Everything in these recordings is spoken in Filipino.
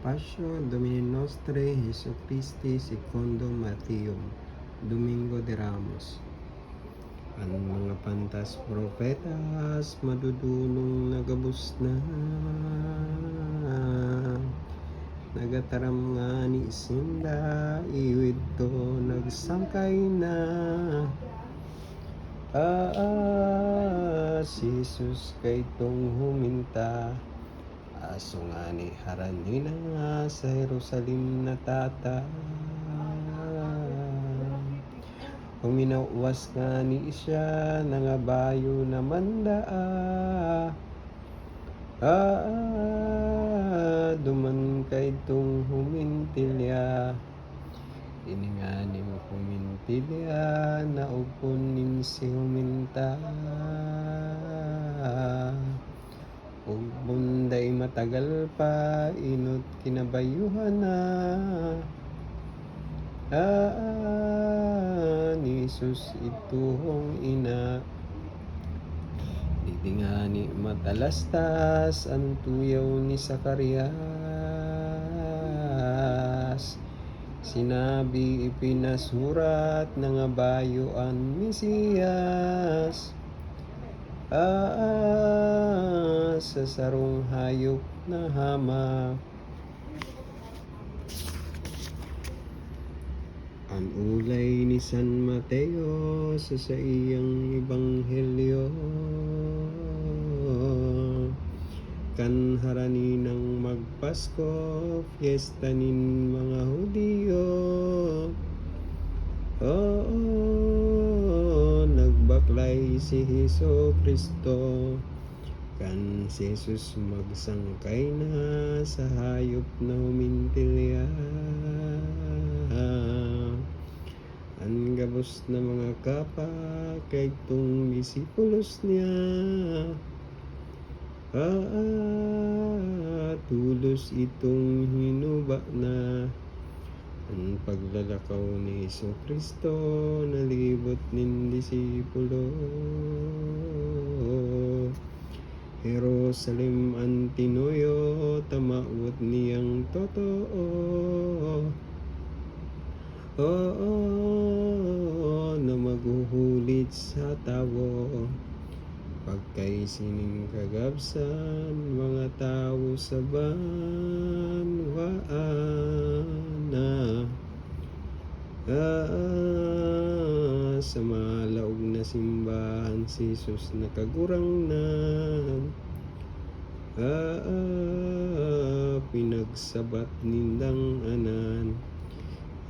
Passion Domini Nostre Jesu Christi Secondo Matthew, Domingo de Ramos. Ang mga pantas propetas madudunong nagabus na, nagataram nga ni Isinda, iwid to nagsangkay na. Si Jesus kay tong huminta, aso nga ni haranina nga sa Jerusalem na tata. Kuminawas nga ni isya nangabayo naman daa. Duman kay tong humintilya, ini nga ni humintilya na upunin si huminta. Ug bunday matagal pa inot kinabayuhan na. Ni Jesus ituhong ina, di nga ni matalastas ang tuyaw ni Zacarias. Sinabi ipinasurat na nga bayo ang Mesiyas. Sa sarong hayop na hamak, ang ulay ni San Mateo sa iyang ebanghelyo. Kan harani ng magpasko, fiesta nin mga Hudiyo. Nagbaklay si Hesus Kristo, kan si Jesus magsangkay na sa hayop na humintilya. Ang gabos na mga kapa kay tong disipulos niya. Tulos itong hinuba na ang paglalakaw ni Hesus Kristo, nalibot nin disipulo. Jerusalem ang tinuyo, tamaot niyang totoo. Na maghuhulit sa tawo, pagkay sining kagabsan, mga tao sa banwaana. Sa malaog na simbahan, si Jesus nakagurang na. Pinagsabat nindang anan,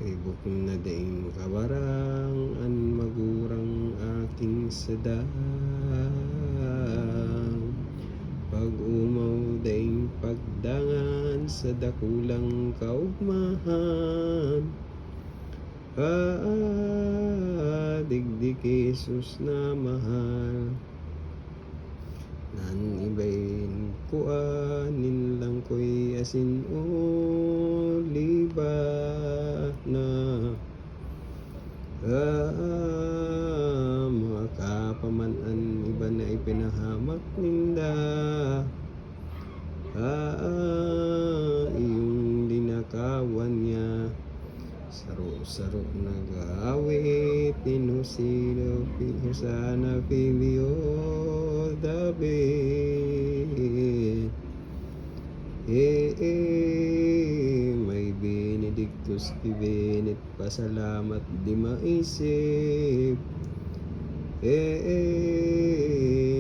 ibuk na daing kabarang, an magurang aking sadang. Pag umaw daing pagdangan sa dakulang kaugmahan. Digdig Jesus na mahal, nan ibayin kuanin lang ko'y asin oliba na. Mga kapamanan iba na ipinahamak ninda. Iyong dinakawan niya, saro-saro nag-awit, pinusilo, pinusana, Filio, David. May Benedictus Divinit, pasalamat di maisip.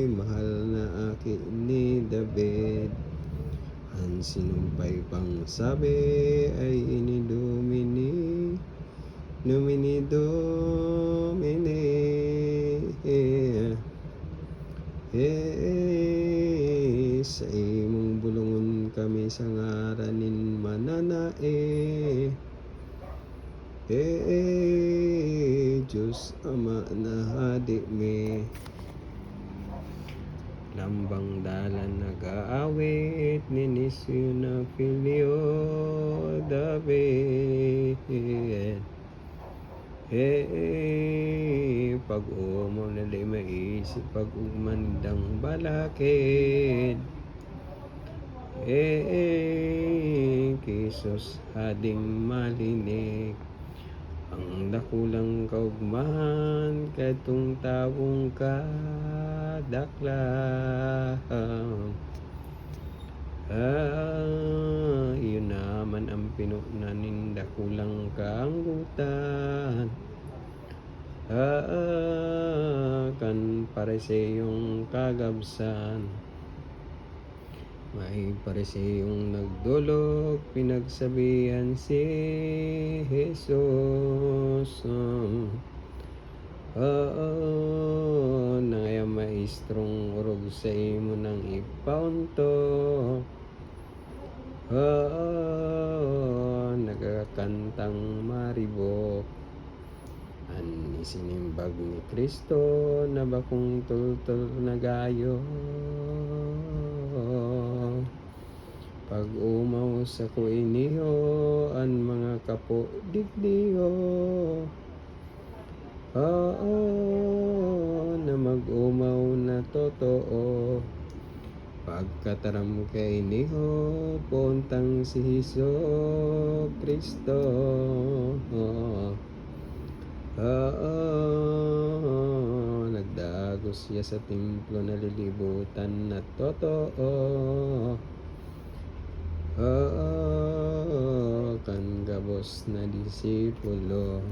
Mahal na aki ni David, ang sinumpay pang sabi ay ini Domini, Domini, Domini. Sa imong bulungon kami sa ngaranin mananae. Diyos Ama na hadi me, lambang dalan nag-aawit, ninisyo na Filio, David. Pag umaw na di maisip, pag umandang balakid. Hesus hading malinig. Ang dakulang kaugmahan kadtong tawong kadakla. Iyon naman ang pinunan nin dakulang kaanggutan. Kan pariseyong kagabsan. May pariseyong nagdulog, pinagsabihan si Jesus. Nangaya maestrong urog sa imo nang ipaunto. Nagakantang maribok. Ani sinimbag ni Kristo na bakong tultol na gayo. Pag umaw sa kuiniho an mga kapo digdiho. Na mag-umaw na totoo. Pagkataram kay niho puntang si Heso Kristo. Nagdagos siya sa templo na lilibutan na totoo. Kan gabos na disipulo.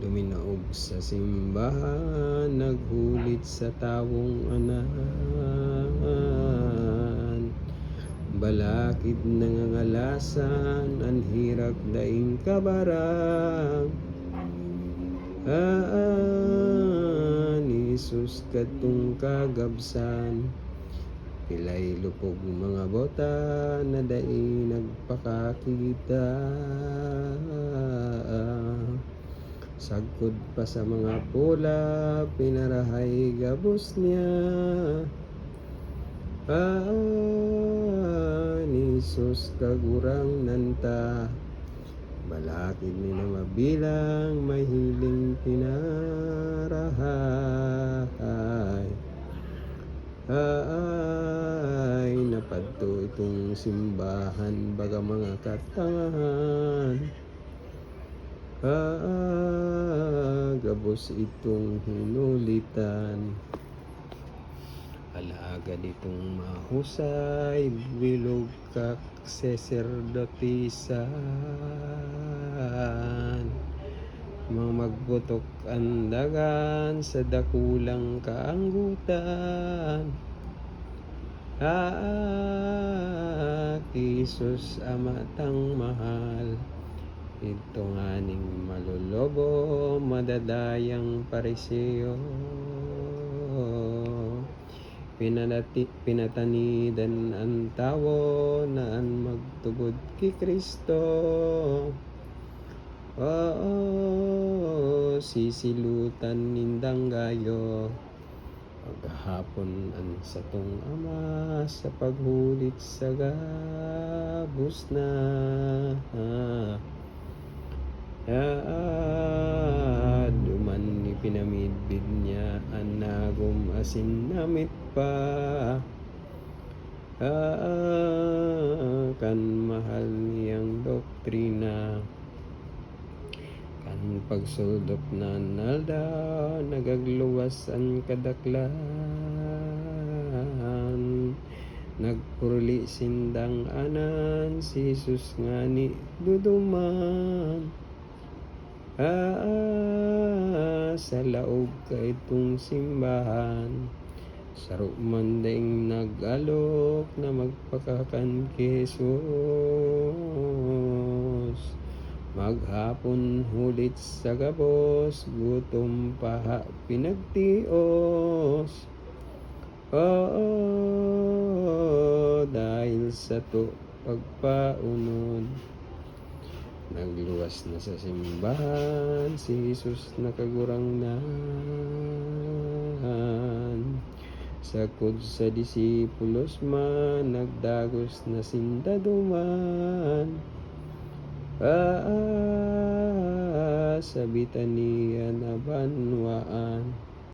Duminaog sa simbahan, naghulit sa tawong anan. Balakid nangangalasan, ang hirag daing kabarang. Ni Jesus kadtong kagabsan. Pilay lupog mga bota na dai nagpakakita. Sagkod pa sa mga pula, pinarahay gabos niya. Ni Jesus kagurang nanta. Balakid ni na mabilang, mahiling pinarahay. Napadto itong simbahan baga mga katangahan. Gabos itong hinulitan. Alagad itong mahusay, bilog kak seserdotisan. Mga magbutok andagan sa dakulang kaanggutan. Jesus amatang mahal. Ito nganing malulobo, madadayang pariseo. Pinatanidan ang tawo na an magtubod ki Kristo. Sisilutan nindang gayo. Paghapon ang satong ama sa paghulit sa gabos na. Duman ni pinamidbid niya anagom asin namit pa. Kan mahal niyang doktrina. Kan pagsuldok na nalda, nagagluwas ang kadaklan. Nagpurli sindang anan, si Jesus nga ni duduman. Sa laog ka itong simbahan. Saro man daing nag-alok na magpakakan kay Jesus. Maghapon hulit sa gabos, gutom paha pinagtios. Dahil sa to pagpaunod. Nagluwas na sa simbahan, si Jesus nakagurang nan. Sakod sa disipulos man, nagdagos na sindaduman. Sa Bitania na banwaan.